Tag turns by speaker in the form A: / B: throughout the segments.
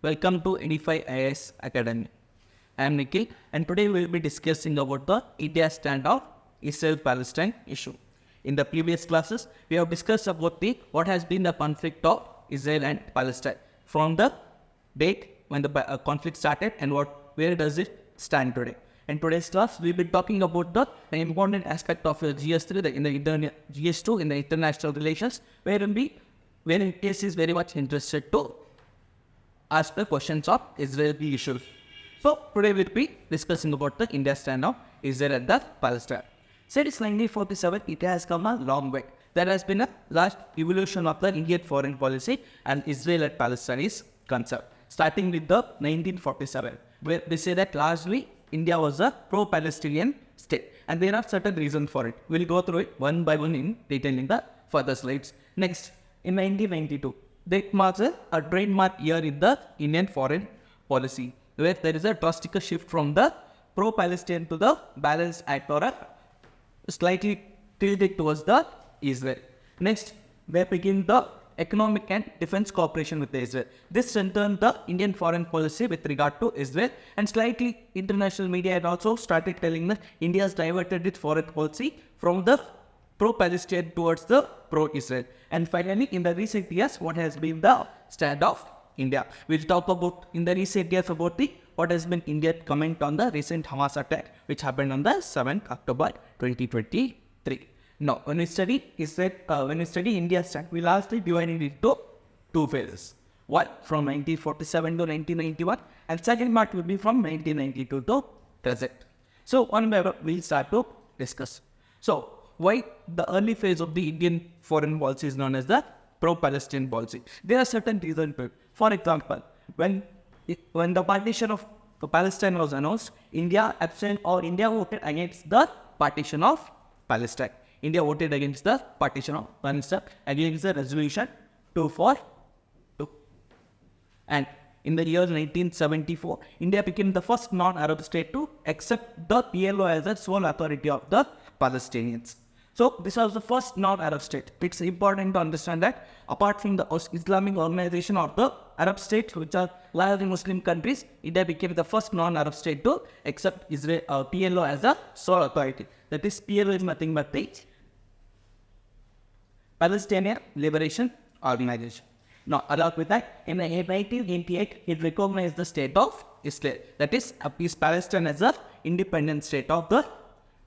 A: Welcome to Edify IAS Academy. I am Nikhil and today we will be discussing about the India standoff Israel-Palestine issue. In the previous classes, we have discussed about what has been the conflict of Israel and Palestine from the date when the conflict started and where does it stand today. In today's class, we will be talking about the important aspect of GS3 in the GS2 in the international relations, wherein case is very much interested to ask the questions of Israeli issues. So today we'll be discussing about the India standoff Israel and the Palestine. Since 1947, it has come a long way. There has been a large evolution of the Indian foreign policy and Israel and Palestine is concerned. Starting with the 1947, where they say that largely India was a pro-Palestinian state, and there are certain reasons for it. We'll go through it one by one in detail in the further slides. Next, in 1992, that marks a trademark year in the Indian foreign policy, where there is a drastic shift from the pro-Palestinian to the balanced act or a slightly tilted towards the Israel. Next, where begin the economic and defense cooperation with Israel. This strengthened the Indian foreign policy with regard to Israel, and slightly international media had also started telling that India has diverted its foreign policy from the pro-Palestinian towards the pro-Israel. And finally, in the recent years, what has been the stand of India? We'll talk about in the recent years about what has been India's comment on the recent Hamas attack, which happened on the 7th October 2023. Now, when we study India's stand, we largely divide it into two phases. One from 1947 to 1991, and second part will be from 1992 to present. So, one by one, we'll start to discuss. So, why the early phase of the Indian foreign policy is known as the pro-Palestinian policy? There are certain reasons for it. For example, when the partition of Palestine was announced, India voted against the partition of Palestine. India voted against the partition of Palestine against the resolution 242. And in the year 1974, India became the first non-Arab state to accept the PLO as the sole authority of the Palestinians. So this was the first non-Arab state. It's important to understand that apart from the Islamic organization or the Arab states, which are largely Muslim countries, India became the first non-Arab state to accept Israel PLO as a sole authority. That is, PLO is nothing but the Palestinian Liberation Organization. Now, along with that, in 1988, it recognized the state of Israel. That is Palestine as an independent state of the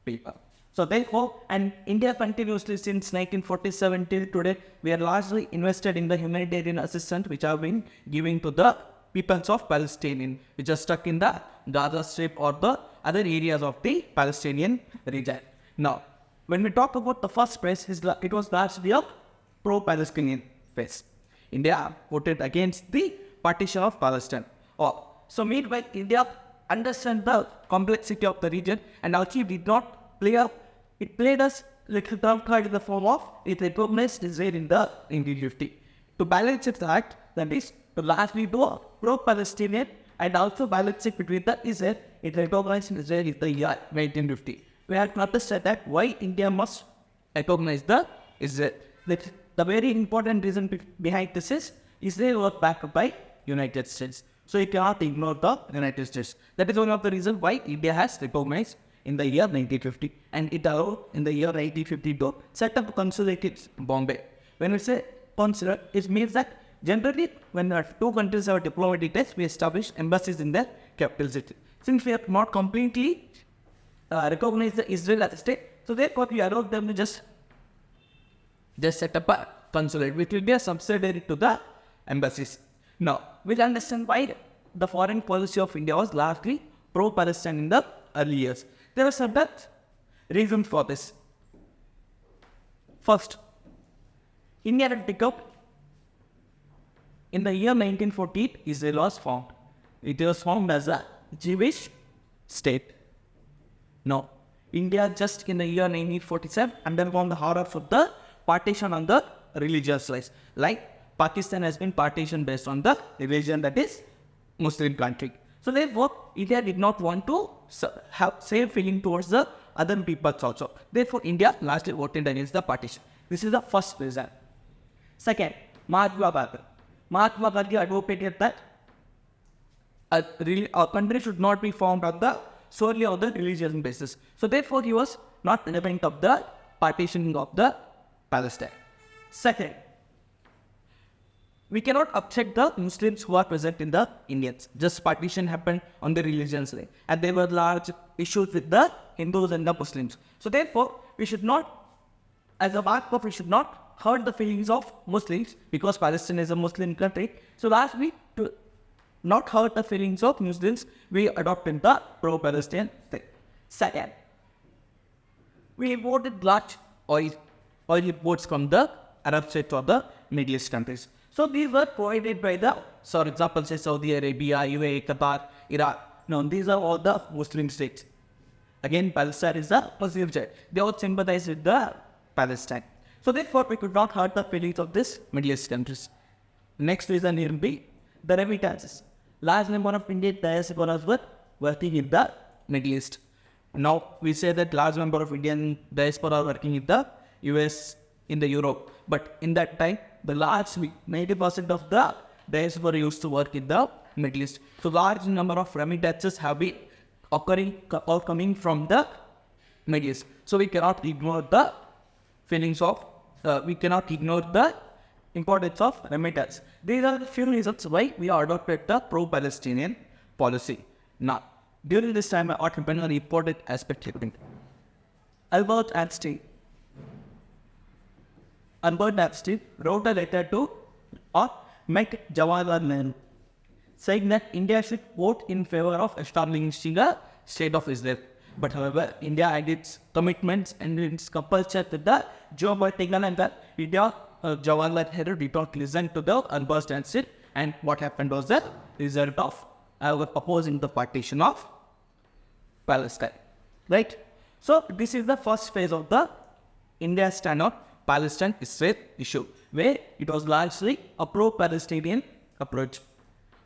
A: people. So therefore, and India continuously since 1947 till today, we are largely invested in the humanitarian assistance which have been giving to the peoples of Palestine, which are stuck in the Gaza Strip or the other areas of the Palestinian region. Now, when we talk about the first phase, it was largely a pro-Palestinian phase. India voted against the partition of Palestine. So meanwhile, India understood the complexity of the region and actually did not it played us little third card in the form of it recognized Israel in the 1950. To balance its act, that is, to largely do a pro-Palestinian and also balance it between the Israel, it recognized Israel in the year 1950. We have to understand that why India must recognize the Israel. The very important reason behind this is Israel was backed by United States. So you cannot ignore the United States. That is one of the reasons why India has recognized in the year 1950, and it allowed in the year 1950 to set up a consulate in Bombay. When we say consulate, it means that generally when two countries have diplomatic ties, we establish embassies in their capital city. Since we have not completely recognized Israel as a state, so therefore we allow them to just set up a consulate, which will be a subsidiary to the embassies. Now, we'll understand why the foreign policy of India was largely pro-Palestine in the early years. There are certain reasons for this. First, India had become, in the year 1948, Israel was formed. It was formed as a Jewish state. Now, India just in the year 1947 undergone the horrors of the partition on the religious lines. Like Pakistan has been partitioned based on the religion, that is Muslim country. So therefore, India did not want to have same feeling towards the other peoples also. Therefore, India largely voted against the partition. This is the first reason. Second, Mahatma Gandhi advocated that a country should not be formed on the solely on the religious basis. So therefore, he was not independent of the partitioning of the Palestine. Second, we cannot upset the Muslims who are present in the Indians. Just partition happened on the religions way, and there were large issues with the Hindus and the Muslims. So therefore, we should not, as a part of, we should not hurt the feelings of Muslims, because Palestine is a Muslim country. So lastly, to not hurt the feelings of Muslims, we adopted the pro-Palestinian thing. Second, we imported large oil imports from the Arab states or the Middle East countries. So these were provided by the, for example, say Saudi Arabia, UAE, Qatar, Iraq. Now these are all the Muslim states. Again, Palestine is a Muslim state. They all sympathize with the Palestine. So therefore, we could not hurt the feelings of this Middle East countries. Next reason will be the remittances. Large number of Indian diasporas were working in the Middle East. Now we say that large number of Indian diaspora are working in the US, in the Europe. But in that time, the large 90% of the diaspora used to work in the Middle East. So large number of remittances have been occurring or coming from the Middle East. So we cannot ignore the feelings of, we cannot ignore the importance of remittance. These are the few reasons why we adopted the pro-Palestinian policy. Now, during this time, what happened, an important aspect happened. Albert Einstein wrote a letter to or met Jawaharlal Nehru, saying that India should vote in favor of establishing a state of Israel. But however, India had its commitments and its compulsion with the geopolitical and the India, Jawaharlal Nehru did not listen to the Albert Einstein, and what happened was the result of opposing the partition of Palestine. Right? So this is the first phase of the India stand on Palestine-Israel issue, where it was largely a pro-Palestinian approach.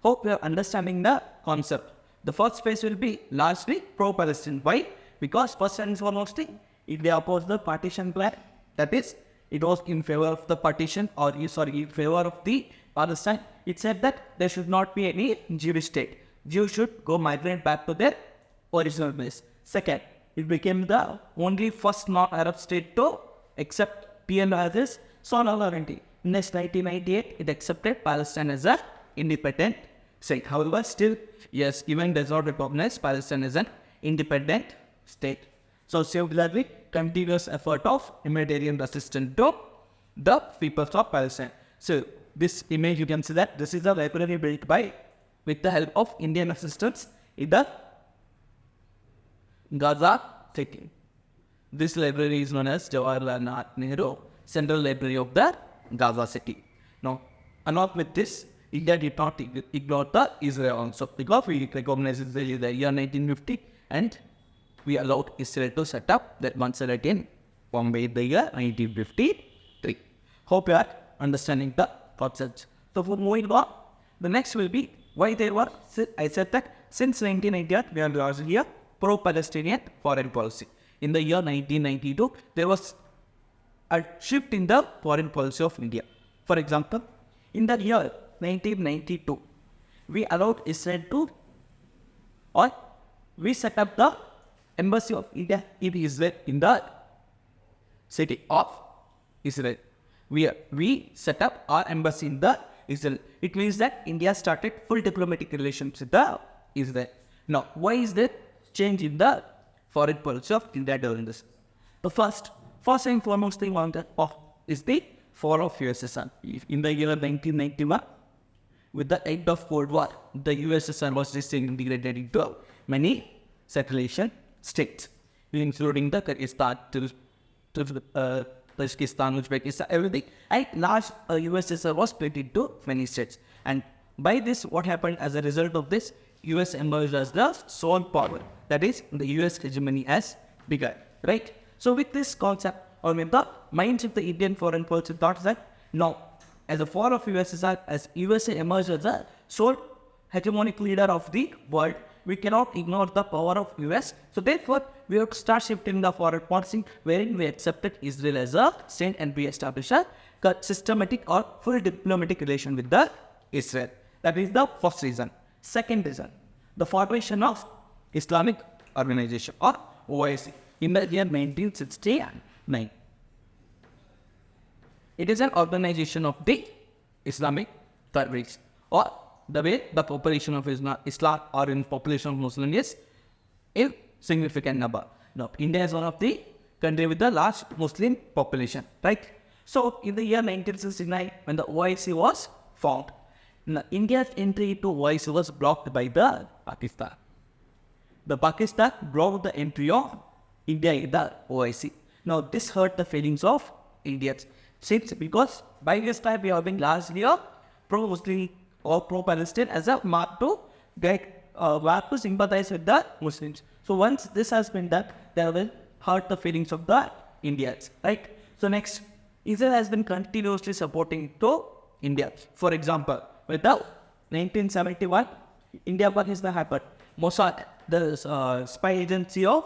A: Hope you are understanding the concept. The first phase will be largely pro-Palestinian. Why? Because first and foremost, India opposed the partition plan. That is, it was in favor of the partition, or in favor of the Palestine. It said that there should not be any Jewish state. Jews should go migrate back to their original place. Second, it became the only first non-Arab state to accept PLO as its sovereignty. Next, 1998, it accepted Palestine as an independent state. However, still, yes, even does not recognize Palestine as an independent state. So, similarly, continuous effort of humanitarian assistance to the people of Palestine. So, this image, you can see that this is a library built by, with the help of Indian assistance in the Gaza city. This library is known as Jawaharlal Nehru Central Library of the Gaza city. Now, along with this, India did not ignore the Israel also, because we recognize Israel in the year 1950, and we allowed Israel to set up that one state in Bombay in the year 1953. Hope you are understanding the concepts. So for moving on, the next will be why there were, I said that since 1998, we are largely a pro-Palestinian foreign policy. In the year 1992, there was a shift in the foreign policy of India. For example, in the year 1992, we allowed Israel to, or we set up the embassy of India in Israel, in the city of Israel. We set up our embassy in the Israel. It means that India started full diplomatic relations with the Israel. Now, why is there change in the foreign policy of India during this? The first and foremost thing on that is the fall of USSR. In the year 1991, with the end of Cold War, the USSR was disintegrated into many separation states, including the Kyrgyzstan, Tajikistan, Uzbekistan, everything. And large USSR was split into many states. And by this, what happened as a result of this, US emerged as the sole power. That is, the US hegemony has begun. Right? So with this concept, or with the minds of the Indian foreign policy thought that now, as a fall of USSR, as USA emerged as a sole hegemonic leader of the world, we cannot ignore the power of US. So therefore, we have to start shifting the foreign policy, wherein we accepted Israel as a state and we established a systematic or full diplomatic relation with the Israel. That is the first reason. Second reason, the formation of Islamic Organization or OIC in the year 1969. It is an organization of the Islamic countries, or the way the population of Islam or in population of Muslim is in significant number. Now, India is one of the country with the large Muslim population, right? So, in the year 1969, when the OIC was formed, India's entry into OIC was blocked by the Pakistan. The Pakistan blocked the entry of India in the OIC. Now, this hurt the feelings of Indians. Because by this time we have been largely a pro-Muslim or pro-Palestine as a mark to sympathize with the Muslims. So once this has been done, they will hurt the feelings of the Indians, right? So next, Israel has been continuously supporting to India. For example, with the 1971, India Pakistan happened. Mossad, the spy agency of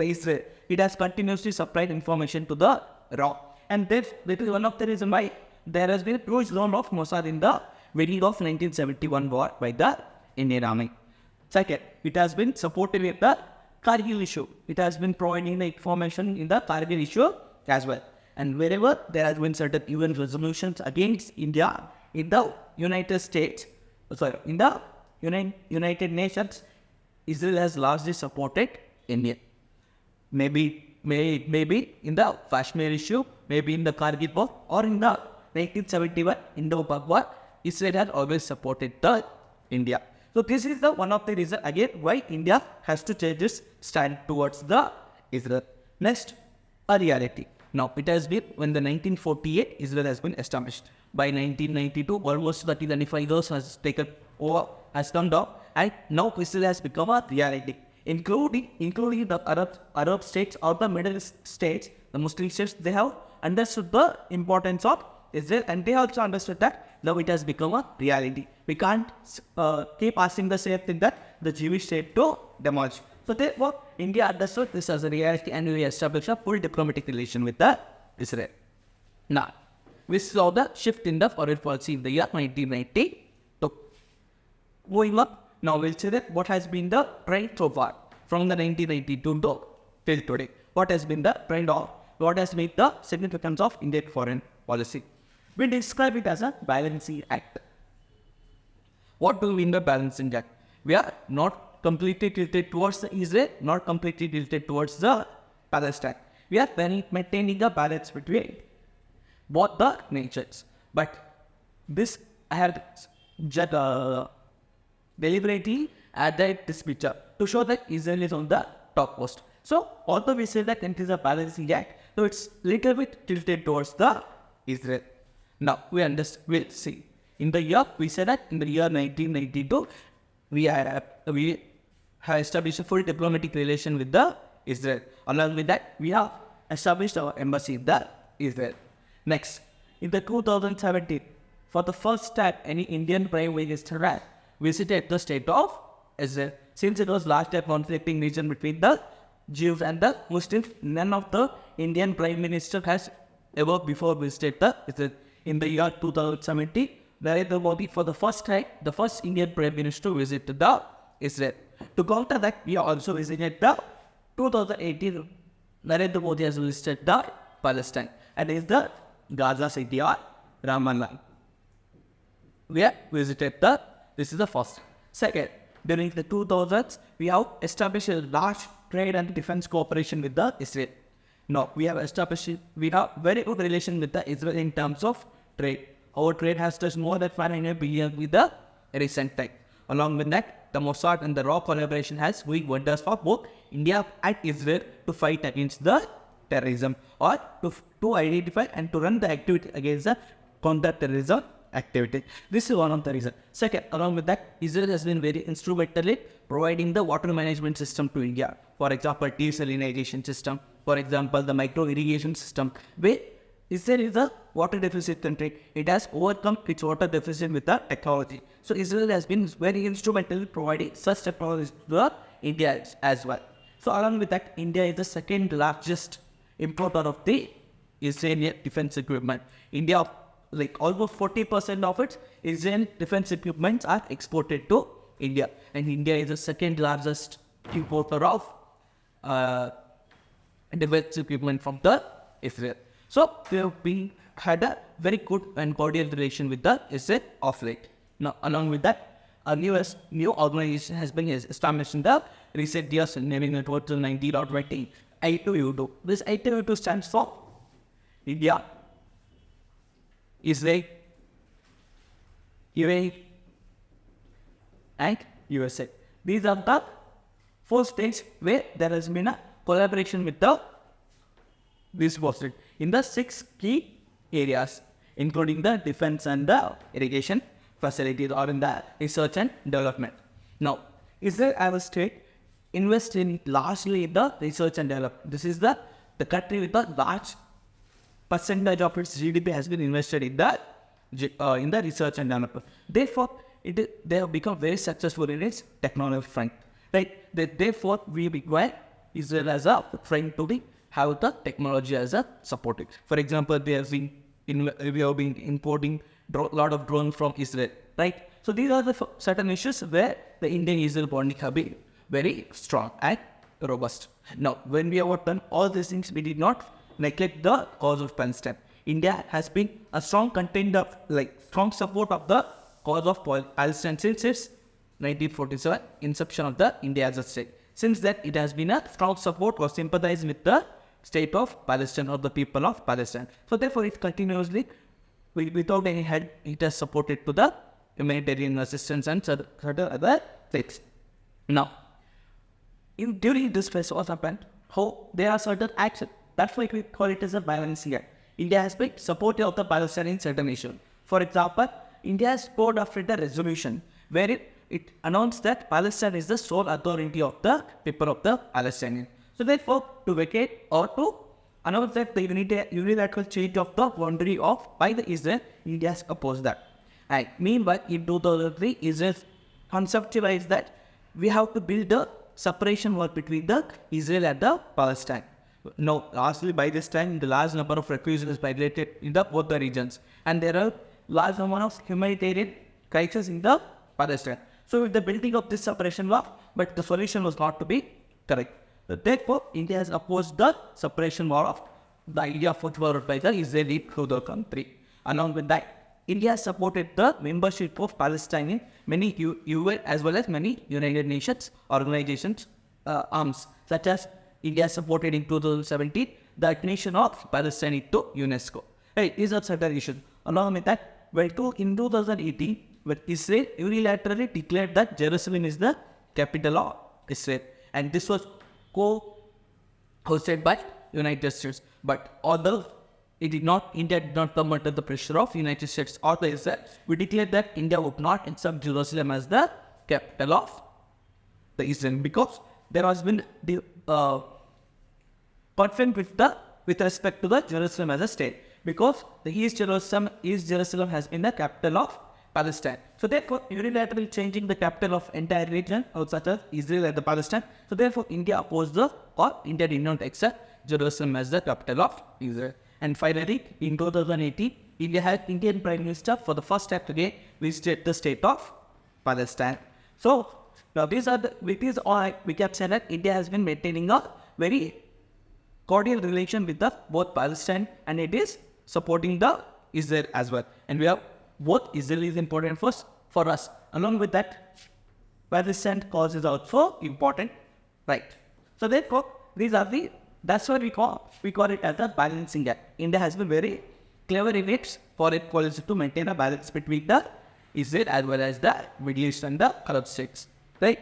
A: Israel, it has continuously supplied information to the Iraq. And this is one of the reasons why there has been a huge role of Mossad in the beginning of 1971 war by the Indian Army. Second, it has been supportive in the Kargil issue. It has been providing the information in the Kargil issue as well. And wherever there has been certain UN resolutions against India in the United Nations, Israel has largely supported India. Maybe in the Kashmir issue, maybe in the Kargil war, or in the 1971 Indo-Pak war, Israel has always supported the India. So this is the one of the reasons again why India has to change its stand towards the Israel. Next, a reality. Now it has been when the 1948 Israel has been established. By 1992, almost 35 years has taken over, has come down, and now Israel has become a reality. Including the Arab states or the Middle East states, the Muslim states, they have understood the importance of Israel, and they also understood that now it has become a reality. We can't keep asking the same thing that the Jewish state to demolish. So therefore, India understood this as a reality, and we established a full diplomatic relation with the Israel. Now, we saw the shift in the foreign policy in the year 1992. Moving up. Now we'll see that what has been the trend so far from the 1992 till today. What has been the trend of what has been the significance of Indian foreign policy? We describe it as a balancing act. What do we mean by balancing act? We are not completely tilted towards the Israel, not completely tilted towards the Palestine. We are maintaining a balance between both the nations. But this I have deliberately added this picture to show that Israel is on the top post. So although we say that it is a balancing act, so it's little bit tilted towards the Israel. Now we'll see. We said that in the year 1992, we have established a full diplomatic relation with the Israel. Along with that, we have established our embassy in the Israel. Next, in the 2017, for the first time, any Indian Prime Minister had visited the state of Israel. Since it was last a conflicting region between the Jews and the Muslims, none of the Indian Prime Minister has ever before visited the Israel. In the year 2017, Narendra Modi, for the first time, the first Indian Prime Minister visited the Israel. To counter that, we also visited the 2018, Narendra Modi has visited the Palestine, and is the Gaza city or Ramallah. We have visited this is the first. Second, during the 2000s, we have established a large trade and defense cooperation with the Israel. Now, we have very good relation with the Israel in terms of trade. Our trade has touched more than 500 billion with the recent time. Along with that, the Mossad and the raw collaboration has doing wonders for both India and Israel to fight against the terrorism, or to identify and to run the activity against the counter-terrorism activity. This is one of the reasons. Second, along with that, Israel has been very instrumental in providing the water management system to India. For example, desalination system. For example, the micro irrigation system. Where Israel is a water deficit country. It has overcome its water deficit with the technology. So Israel has been very instrumental in providing such technology to India as well. So along with that, India is the second largest importer of the Israeli defense equipment. India, like almost 40% of its Israeli defense equipments are exported to India. And India is the second largest importer of defense equipment from the Israel. So we have had a very good and cordial relation with the Israel of late. Now, along with that, a new organization has been established in the recent years, naming it towards 19 or 20. I2U2. This I2U2 stands for India, Israel, UAE, and USA. These are the 4 states where there has been a collaboration with these 4 states in the 6 key areas, including the defense and the irrigation facilities, or in the research and development. Now, Israel as a state invests in largely in the research and development. This is the country with a large percentage of its GDP has been invested in the research and development. Therefore, they have become very successful in its technology front. Right? Therefore, we require Israel as a friend to have the technology as a supporting. For example, we have been importing a lot of drones from Israel. Right? So these are the certain issues where the Indian-Israel bonding have been very strong and robust. Now, when we have done all these things, we did not neglect the cause of Palestine. India has been a strong contender, strong support of the cause of Palestine since its 1947 inception of the India as a state. Since that, it has been a strong support or sympathize with the state of Palestine or the people of Palestine. So therefore, it continuously, without any head, it has supported to the humanitarian assistance and certain other things. Now, during this phase, what happened? How there are certain actions. That's why we call it as a balancing act. India has been supportive of the Palestine in certain issues. For example, India has scored after the resolution where it announced that Palestine is the sole authority of the people of the Palestinians. So therefore, to vacate or to announce that the unilateral change of the boundary by the Israel, India has opposed that. And meanwhile, in 2003, Israel conceptualized that we have to build a separation wall between the Israel and the Palestine. Now, lastly, by this time, the large number of refugees migrated in both the regions, and there are large amount of humanitarian crisis in the Palestine. So, with the building of this separation wall, but the solution was not to be correct. Therefore, India has opposed the separation wall of the idea of put forward by the Israeli through the country. Along with that, India supported the membership of Palestine in many UN as well as many United Nations organizations arms, such as India supported in 2017 the admission of Palestine into UNESCO. Right, these are certain issues. Along with that, in 2018, when Israel unilaterally declared that Jerusalem is the capital of Israel, and this was co-hosted by United States. But although India did not come under the pressure of United States or the Israel, we declared that India would not accept Jerusalem as the capital of the Israel, because there has been the conflict with respect to the Jerusalem as a state, because the East Jerusalem has been the capital of Palestine. So therefore, unilaterally changing the capital of entire region, such as Israel and the Palestine. So therefore, India opposed India did not accept Jerusalem as the capital of Israel. And finally, in 2018, India had Indian Prime Minister for the first time today visited the state of Palestine. So now with these all, we can say that India has been maintaining a very cordial relation with both Palestine, and it is supporting the Israel as well. And we have both Israel is important for us. Along with that, Palestine cause is also important, right? So therefore, that's why we call it as a balancing act. India has been very clever in its foreign policy to maintain a balance between the Israel as well as the Middle East and the Arab states, right?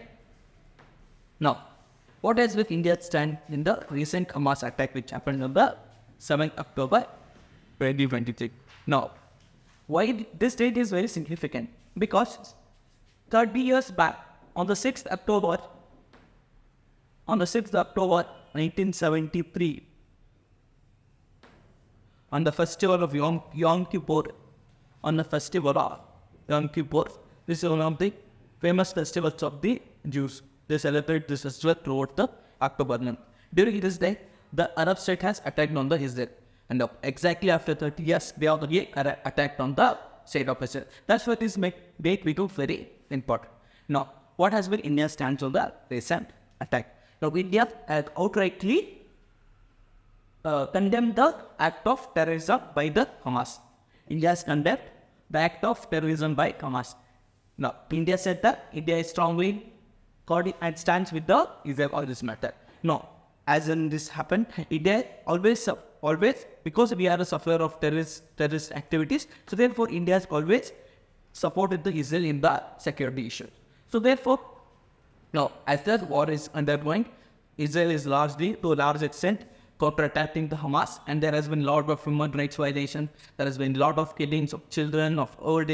A: Now, what has been India's stand in the recent Hamas attack which happened on the 7th October 2023? Now, why this date is very significant? Because 30 years back, on the 6th October 1973, on the festival of Yom Kippur, this is one of the famous festivals of the Jews. They celebrate this festival throughout the October month. During this day, the Arab state has attacked on the Israel. And exactly after 30 years, they are again attacked on the state of Israel. That's why this date becomes very important. Now, what has been India's stance on the recent attack? Now, India has outrightly condemned the act of terrorism by the Hamas. India has condemned the act of terrorism by Hamas. Now, India said that India is strongly and stands with the Israel on this matter. No, as in this happened, India always, because we are a sufferer of terrorist activities, so therefore India has always supported the Israel in the security issue. So therefore, now as the war is undergoing, Israel is largely, to a large extent, counter-attacking the Hamas, and there has been a lot of human rights violations. There has been a lot of killings of children, of old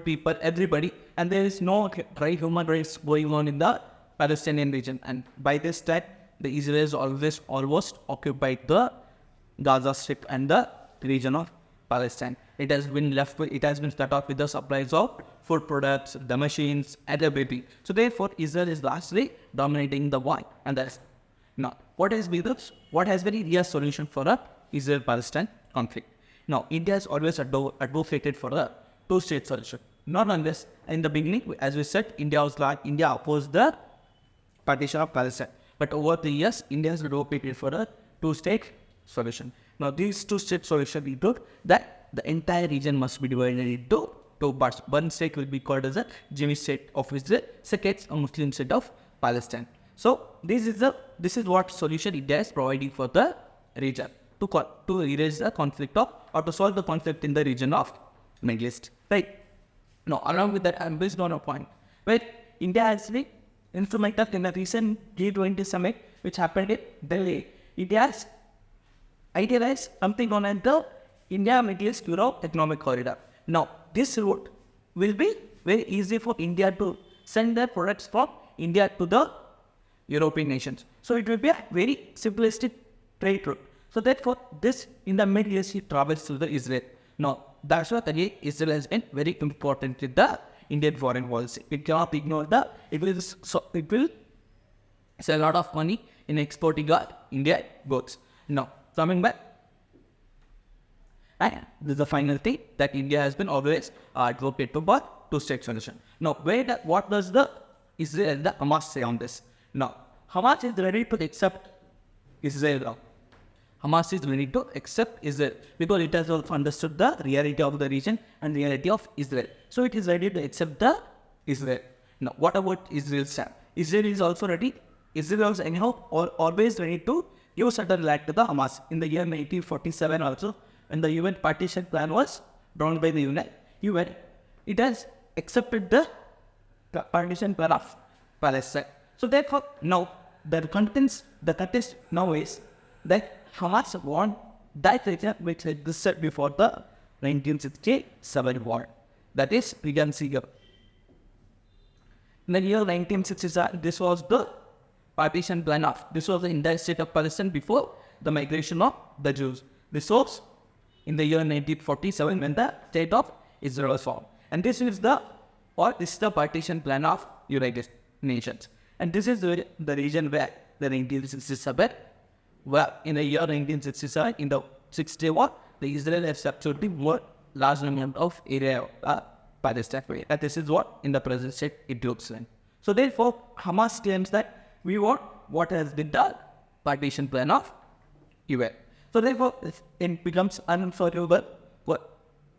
A: people, everybody, and there is no human rights going on in the Palestinian region. And by this time, the Israel has almost occupied the Gaza Strip and the region of Palestine. It has been cut off with the supplies of food products, the machines, and everything. So therefore, Israel is largely dominating the war, and that's now what has been India's solution for a Israel-Palestine conflict. Now, India has always advocated for a two-state solution. Not unless in the beginning, as we said, India opposed the partition of Palestine. But over the years, India has advocated for a two-state solution. Now, this two-state solution includes that the entire region must be divided into two parts. One state will be called as a Jewish state of Israel, second a Muslim state of Palestine. So this is what solution India is providing for the region to erase the conflict or to solve the conflict in the region of Middle East. Right. Now, along with that, I'm based on a point where India has been instrumental in the recent G20 summit which happened in Delhi. India has idealized something known as the India Middle East Europe Economic Corridor. Now, this route will be very easy for India to send their products from India to the European nations. So it will be a very simplistic trade route. So therefore, this in the Middle East travels to the Israel. Now, that's why again Israel has been very important in the Indian foreign policy. We cannot ignore that. It will sell a lot of money in exporting our Indian goods. Now, coming back, and this is the final thing that India has been always advocated for two-state solution. Now, what does the Israel and the Hamas say on this? Now, Hamas is ready to accept Israel now. Hamas is ready to accept Israel because it has also understood the reality of the region and reality of Israel. So it is ready to accept the Israel. Now, what about Israel's stand? Israel is also ready. Israel is anyhow always ready to give certain land to the Hamas. In the year 1947 also, when the UN partition plan was drawn by the UN, it has accepted the partition plan of Palestine. So therefore, now the contest now is that Hamas won that region which existed before the 1967 war. That is, we can see here. In the year 1967, this was the partition plan this was the entire state of Palestine before the migration of the Jews. This was in the year 1947 when the state of Israel was formed. And this is the partition plan of United Nations. And this is the region where the 1967, well, in the year 1967, in the 60 war, the Israel has absolutely more large amount of area of Palestine. And this is what in the present state it looks like. So therefore, Hamas claims that we want what has been the partition plan of UN. So therefore, it becomes unsolvable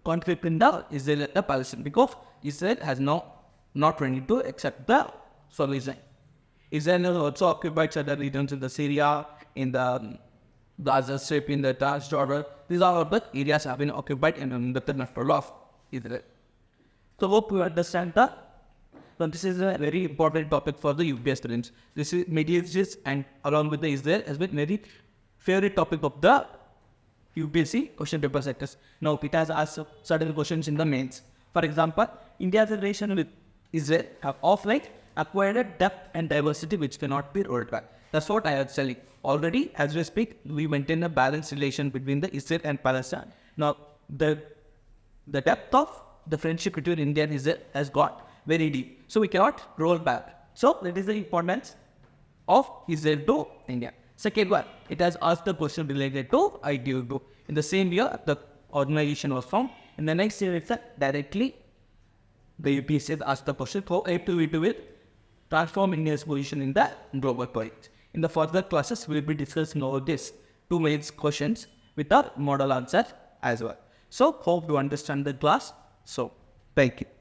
A: conflict in the Israel and the Palestine because Israel has not ready to accept the solution. Israel has also occupied certain regions in the Syria, in the Gaza Strip, in the Transjordan. These are all the areas have been occupied in the control of Israel. So hope you understand that. So this is a very important topic for the UPSC students. This is Middle East and along with the Israel has been very favorite topic of the UPSC question paper sectors. Now it has asked certain questions in the mains. For example, India's relation with Israel have of late acquired a depth and diversity which cannot be rolled back. That's what I was telling. Already, as we speak, we maintain a balanced relation between the Israel and Palestine. Now, the depth of the friendship between India and Israel has got very deep. So we cannot roll back. So that is the importance of Israel to India. Second one, it has asked the question related to ITU. In the same year, the organization was formed. In the next year, it's directly the UPSC has asked the question for ITU with transform India's position in the global politics. In the further classes, we will be discussing about this two main questions with a model answer as well. So, hope you understand the class. So, thank you.